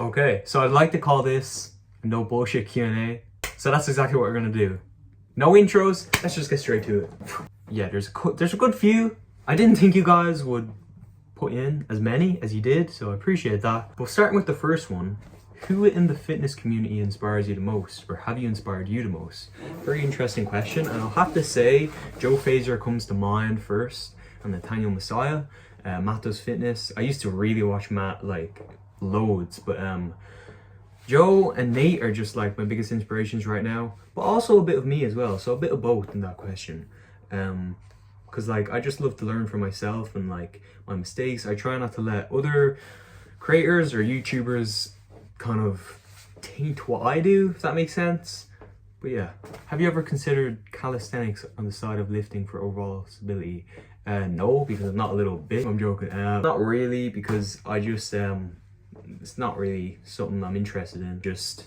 Okay, so I'd like to call this no bullshit Q&A. So that's exactly what we're gonna do. No intros, let's just get straight to it. Yeah, there's a good few. I didn't think you guys would put in as many as you did, so I appreciate that. But starting with the first one, who in the fitness community inspires you the most, or have you inspired you the most? Very interesting question, and I'll have to say Joe Fraser comes to mind first, and Nathaniel Messiah. Matt does fitness. I used to really watch Matt like loads, but Joe and Nate are just like my biggest inspirations right now, but also a bit of me as well, so a bit of both in that question. Because like I just love to learn from myself and like my mistakes. I try not to let other creators or YouTubers kind of taint what I do, if that makes sense. But yeah, have you ever considered calisthenics on the side of lifting for overall stability? No, because I'm not a little bit. I'm joking. Not really, because I just it's not really something I'm interested in. Just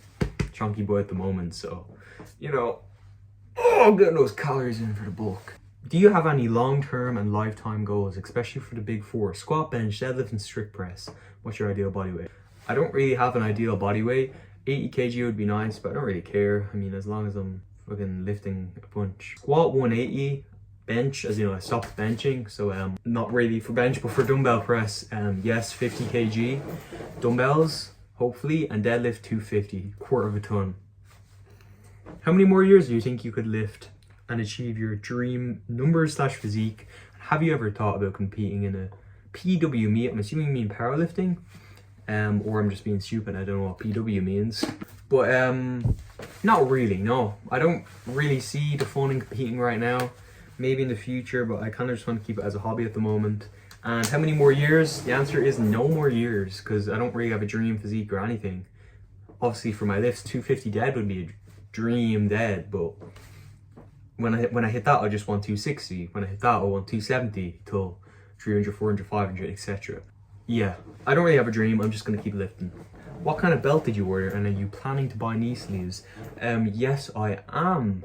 chunky boy at the moment, so you know. Oh, I'm getting those calories in for the bulk. Do you have any long-term and lifetime goals, especially for the big four? Squat, bench, deadlift, and strict press. What's your ideal body weight? I don't really have an ideal body weight. 80 kg would be nice, but I don't really care. I mean, as long as I'm fucking lifting a bunch. Squat 180, bench, as you know, I stopped benching, so not really for bench, but for dumbbell press, yes, 50 kg dumbbells, hopefully, and deadlift 250, quarter of a ton. How many more years do you think you could lift and achieve your dream numbers / physique? Have you ever thought about competing in a PW meet? I'm assuming you mean powerlifting, or I'm just being stupid, I don't know what PW means. But not really, no. I don't really see the fun in competing right now. Maybe in the future, but I kind of just want to keep it as a hobby at the moment. And how many more years? The answer is no more years, because I don't really have a dream physique or anything. Obviously for my lifts, 250 dead would be a dream dead, but when I hit that, I just want 260. When I hit that, I want 270 till 300, 400, 500, etc. Yeah, I don't really have a dream. I'm just gonna keep lifting. What kind of belt did you order, and are you planning to buy knee sleeves? Yes, I am.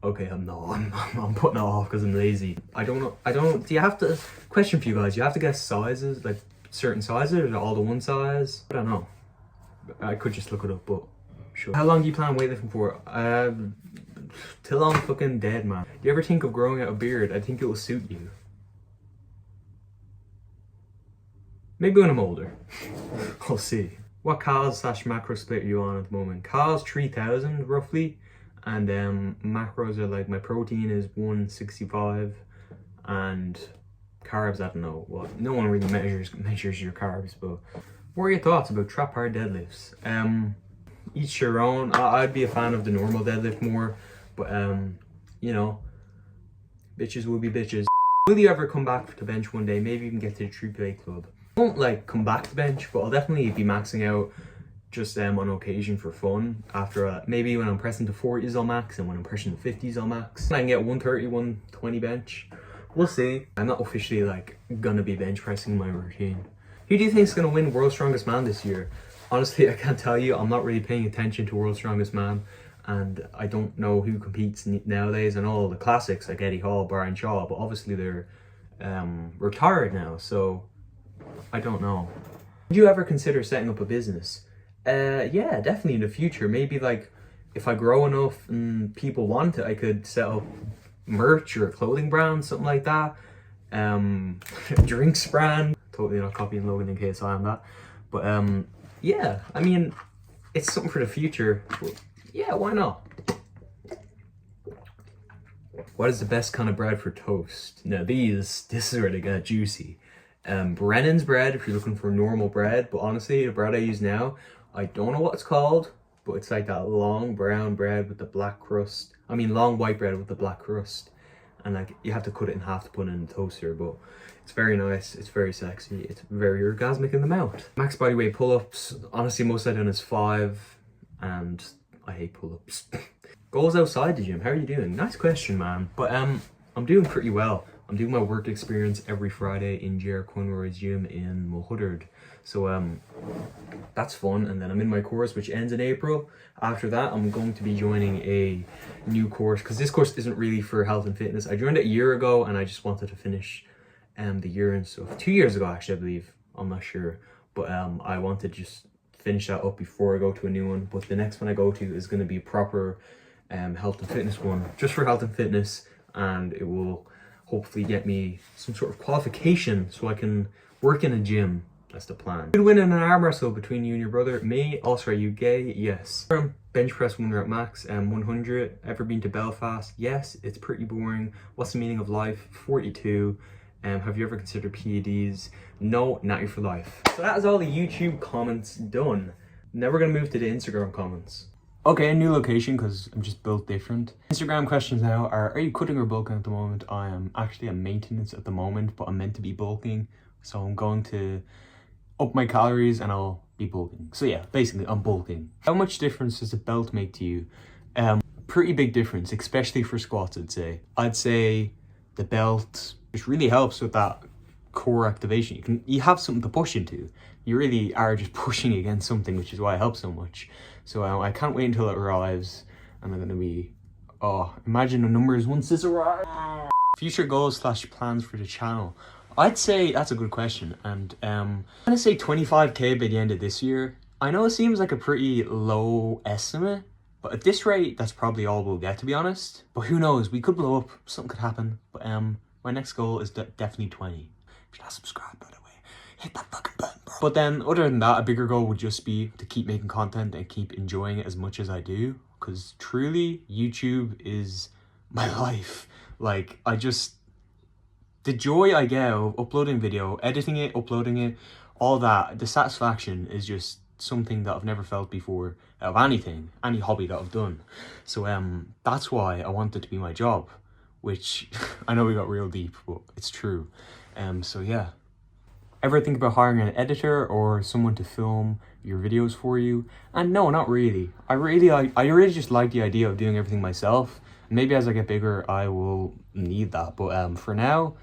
Okay, I'm not. I'm putting it off because I'm lazy. I don't know. Do you have to? Question for you guys. You have to guess sizes, like certain sizes, or all the one size? I don't know. I could just look it up, but sure. How long do you plan weightlifting for? Till I'm fucking dead, man. Do you ever think of growing out a beard? I think it will suit you. Maybe when I'm older. I'll see. What calories / macro split are you on at the moment? Calories 3000 roughly, and macros are like, my protein is 165, and carbs, I don't know. Well, no one really measures your carbs, but what are your thoughts about trap hard deadlifts? Each your own. I'd be a fan of the normal deadlift more, but you know, bitches will be bitches. Will you ever come back to bench one day? Maybe even get to the AAA club. I won't like come back to bench, but I'll definitely be maxing out just on occasion for fun. After maybe when I'm pressing to 40s I'll max, and when I'm pressing to 50s I'll max. I can get 130, 120 bench. We'll see. I'm not officially like gonna be bench pressing my routine. Who do you think is gonna win World's Strongest Man this year? Honestly, I can't tell you. I'm not really paying attention to World's Strongest Man, and I don't know who competes nowadays. I know all the classics like Eddie Hall, Brian Shaw, but obviously they're retired now, so I don't know. Would you ever consider setting up a business? Yeah, definitely in the future. Maybe like if I grow enough and people want it, I could set up merch or a clothing brand, something like that. Drinks brand. Totally not copying Logan in case I am that. But yeah, I mean, it's something for the future. But yeah, why not? What is the best kind of bread for toast? Now this is where they get juicy. Brennan's bread if you're looking for normal bread, but honestly the bread I use now, I don't know what it's called, but it's like that long brown bread with the black crust. I mean long white bread with the black crust, and like you have to cut it in half to put it in the toaster, but it's very nice, it's very sexy, it's very orgasmic in the mouth. Max body weight pull-ups, honestly most I've done is 5, and I hate pull-ups. Goals outside the gym, how are you doing? Nice question, man. But I'm doing pretty well. I'm doing my work experience every Friday in J.R. Conroy's gym in Mulhuddard. So that's fun, and then I'm in my course which ends in April. After that I'm going to be joining a new course, because this course isn't really for health and fitness. I joined it a year ago and I just wanted to finish the year and stuff. 2 years ago actually, I believe, I'm not sure, but I wanted just finish that up before I go to a new one. But the next one I go to is going to be proper health and fitness one, just for health and fitness, and it will hopefully get me some sort of qualification so I can work in a gym. That's the plan. Good win in an arm wrestle between you and your brother. Me, also, are you gay? Yes. Bench press 1 rep max, 100. Ever been to Belfast? Yes, it's pretty boring. What's the meaning of life? 42. Have you ever considered PEDs? No, not you for life. So that is all the YouTube comments done. Now we're gonna move to the Instagram comments. Okay, new location because I'm just built different. Instagram questions now are you cutting or bulking at the moment? I am actually at maintenance at the moment, but I'm meant to be bulking. So I'm going to up my calories and I'll be bulking. So yeah, basically I'm bulking. How much difference does a belt make to you? Pretty big difference, especially for squats, I'd say. I'd say the belt just really helps with that core activation. You have something to push into. You really are just pushing against something, which is why it helps so much. So I can't wait until it arrives, and I'm gonna be, imagine the numbers once this arrives. Future goals / plans for the channel. I'd say that's a good question, and I'm gonna say 25k by the end of this year. I know it seems like a pretty low estimate, but at this rate, that's probably all we'll get, to be honest. But who knows? We could blow up. Something could happen. But my next goal is definitely 20. If you're not subscribed, by the way, hit that fucking button, bro. But then, other than that, a bigger goal would just be to keep making content and keep enjoying it as much as I do. Because truly, YouTube is my life. Like, the joy I get of uploading video, editing it, uploading it, all that, the satisfaction is just something that I've never felt before of anything, any hobby that I've done. So that's why I want it to be my job, which I know we got real deep, but it's true. So yeah. Ever think about hiring an editor or someone to film your videos for you? And no, not really. I really just like the idea of doing everything myself. Maybe as I get bigger, I will need that. But for now,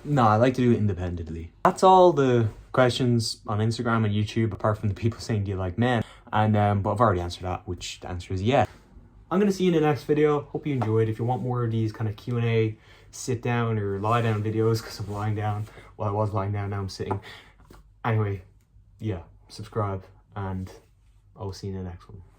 no, I like to do it independently. That's all the questions on Instagram and YouTube, apart from the people saying, do you like men? And but I've already answered that, which the answer is yeah. I'm gonna see you in the next video. Hope you enjoyed. If you want more of these kind of Q&A, sit down or lie down videos, because I'm lying down. Well, I was lying down, now I'm sitting. Anyway, yeah, subscribe, and I'll see you in the next one.